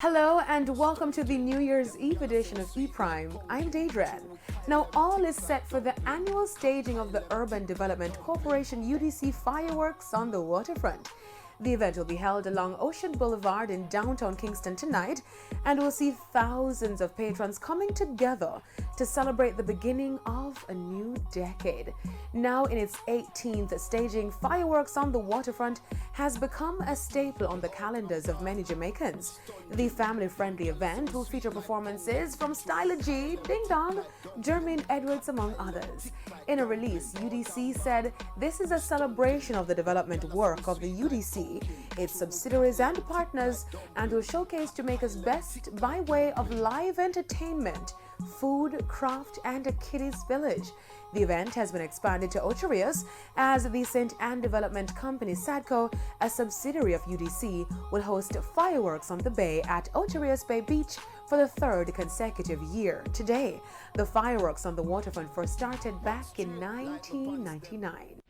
Hello and welcome to the New Year's Eve edition of E-Prime. I'm Daedran. Now all is set for the annual staging of the Urban Development Corporation UDC fireworks on the waterfront. The event will be held along Ocean Boulevard in downtown Kingston tonight and will see thousands of patrons coming together to celebrate the beginning of a new decade. Now in its 18th staging, fireworks on the waterfront has become a staple on the calendars of many Jamaicans. The family-friendly event will feature performances from Styler G, Ding Dong, Jermaine Edwards, among others. In a release, UDC said this is a celebration of the development work of the UDC, its subsidiaries and partners, and will showcase Jamaica's best by way of live entertainment, food, craft, and a kiddies village. The event has been expanded to Ocherius as the St. Anne Development Company SADCO, a subsidiary of UDC, will host fireworks on the bay at Ocherius Bay Beach for the third consecutive year. Today, the fireworks on the waterfront first started back in 1999.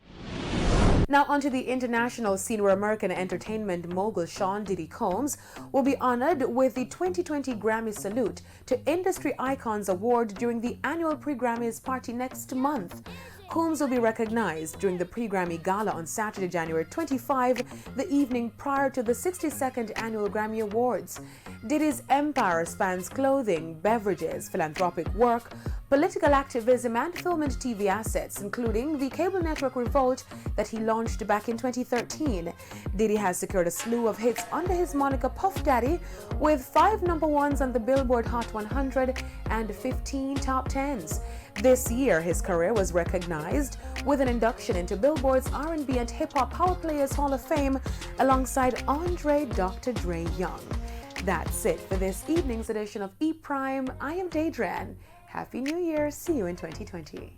Now onto the international scene, where American entertainment mogul Sean Diddy Combs will be honored with the 2020 Grammy Salute to Industry Icons Award during the annual pre-Grammys party next month. Combs will be recognized during the pre-Grammy Gala on Saturday, January 25, the evening prior to the 62nd Annual Grammy Awards. Diddy's empire spans clothing, beverages, philanthropic work, political activism, and film and TV assets, including the cable network Revolt that he launched back in 2013. Diddy has secured a slew of hits under his moniker Puff Daddy, with 5 number ones on the Billboard Hot 100 and 15 top 10s. This year, his career was recognized with an induction into Billboard's R&B and Hip Hop Power Players Hall of Fame alongside Andre Dr. Dre Young. That's it for this evening's edition of E-Prime. I am Daedran. Happy New Year. See you in 2020.